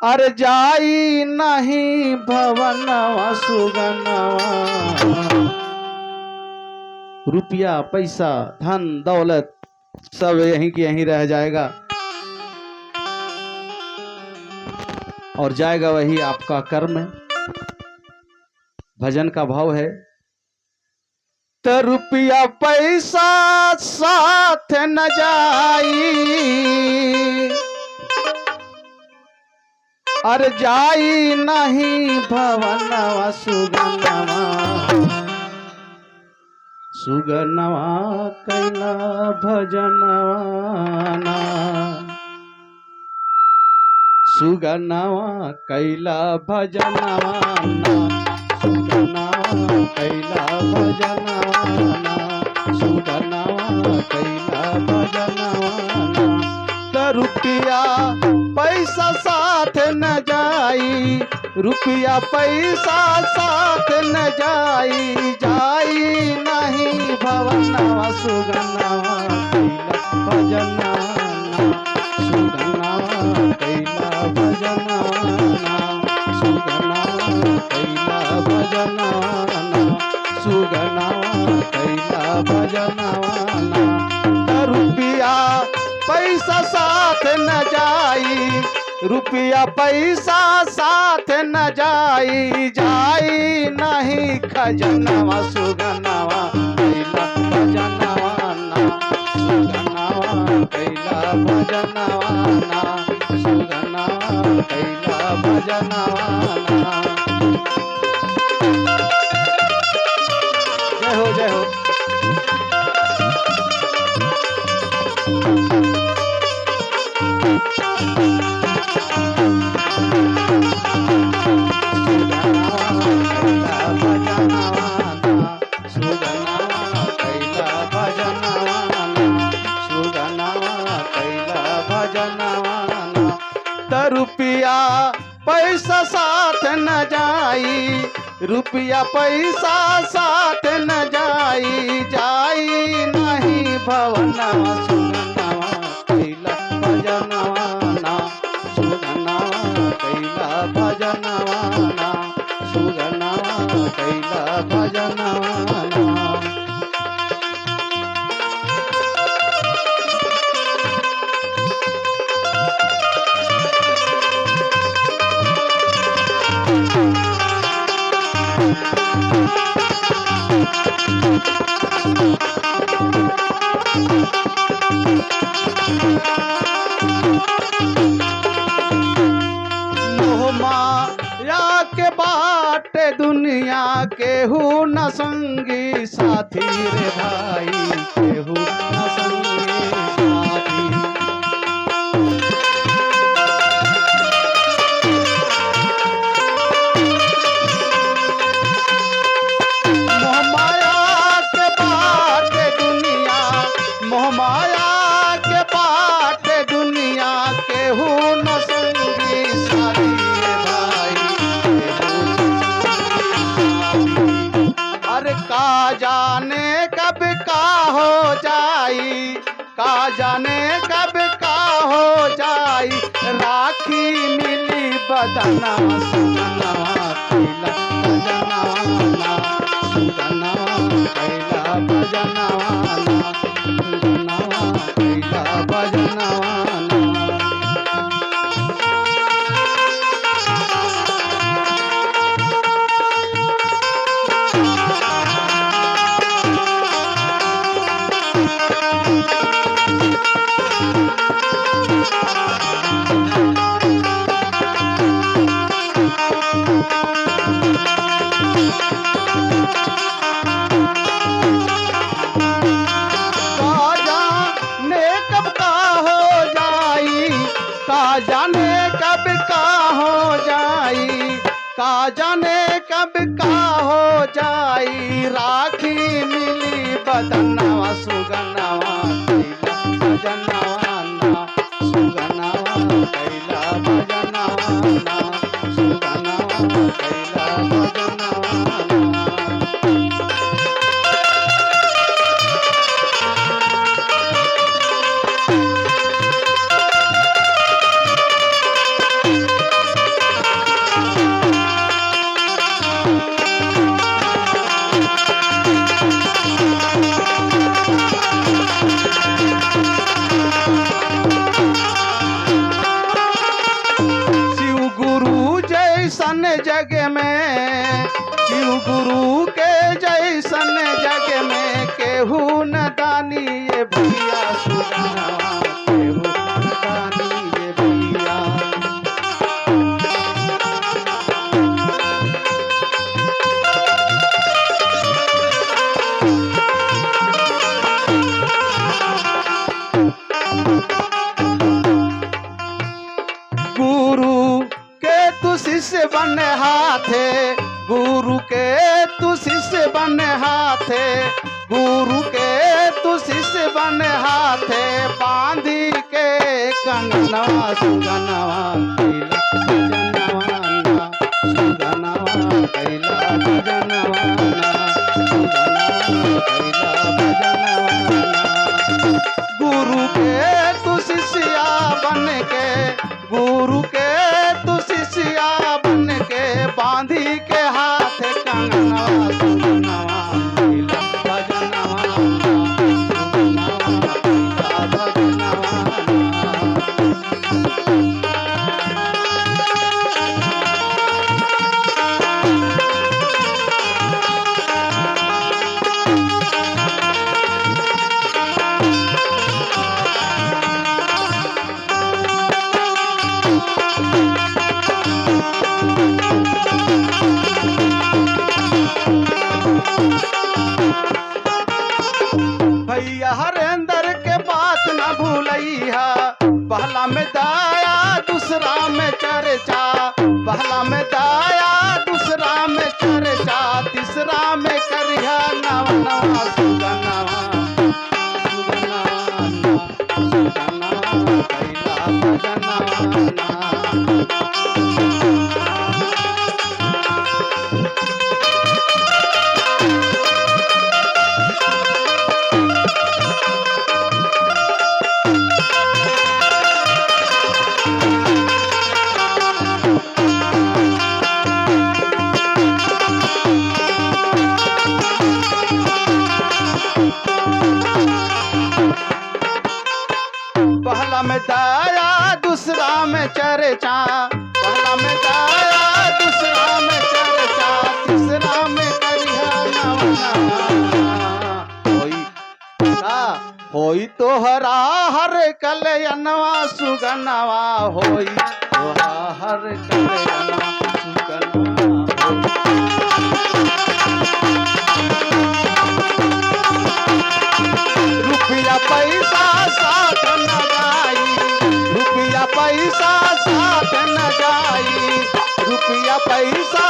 अरे जाई नहीं भवनवा सुगनवा। रुपया पैसा धन दौलत सब यहीं की यहीं रह जाएगा और जाएगा वही आपका कर्म। भजन का भाव है, तो रुपया पैसा साथ न जाई, अरे जाई नहीं भवनवा सुगनवा। सुगनवा कैला भजनवाना, सुगनवा कैला भजनवाना, सुगनवा कैला भजनवाना, सुगनवा कैला भजनवाना। तो रुपया पैसा साथ न जाई, रुपया पैसा साथ न जाई, जाई नहीं भवनवा सुगनवा कैला भजनवाना, सुगनवा कैला भजनवाना, सुगनवा कैला भजनवाना, सुगनवा कैला भजनवाना। रुपया पैसा साथ न जाई, रुपया पैसा साथ न जाई, जाई नहीं खजनवा सुगनवा कैला भजनवाना, सुगनवा कैला भजनवाना, सुगनवा कैला भजनवाना। जय हो जय हो। रुपया पैसा साथ न जाई, रुपया पैसा साथ न जाई, जाई नहीं भवनवा सुगनवा कैला भजनवाना, सुगनवा कैला भजनवाना, सुगनवा कैला भजनवाना। मोहमाया के बाटे दुनिया केहू न संगी साथी रे भाई, केहू न संगी साथी। मोहमाया के बाटे दुनिया, मोहमाया के बाटे दुनिया केहू न संगी साथी रे भाई, केहू न संगी साथी। अरे का जाने कब का हो जाई, का जाने कब का हो जाई, राखी मिली बदनवा सुगनवा कैला भजनवाना, सुगनवा कैला भजनवाना, सुगनवा कैला भजनवाना। का जाने कब का हो जाई, का जाने कब का हो जाई, राखी मिली बदनवा सुगनवा कैला भजनवाना, सुगनवा कैला भजनवाना, सुगनवा कैला भजनवाना। जग में, क्यों गुरु के जैसन जग में केहू न दानी ये भैया सुगनवा, केहू न दानी ये भैया। गुरु के तू शिष्य बन हाथे, गुरु के तू शिष्य बन हाथे, गुरु के तू शिष्य बन हाथे, बांधी के कंगनवा सुगनवा कैला भजनवाना, सुगनवा कैला भजनवाना, सुगनवा कैला भजनवाना। गुरु के तू शिष्या बन के, गुरु के तू शिष्या बन के, बांधी के हाथ कंगनवा सुगनवा कैला भजनवाना, सुगनवा कैला भजनवाना। भैया हरेंद्र के बात न भूलैया, पहला में दाया दूसरा में चर्चा, पहला में दाया दूसरा में चर्चा, तीसरा में करिया नवा नवा सुगनवा, सुगनवा सुगनवा कैला भजनवाना। पहला में दाया दूसरा में चर्चा, पहला में दाया दूसरा में चर्चा, तीसरा में करिया नवा नवा। होई तोहरा हर कलयनवा सुगनवा, होई तोहरा हर कलयनवा सुगनवा। रुपया पैसा साथ न जाई, रुपया पैसा साथ न जाई, रुपया पैसा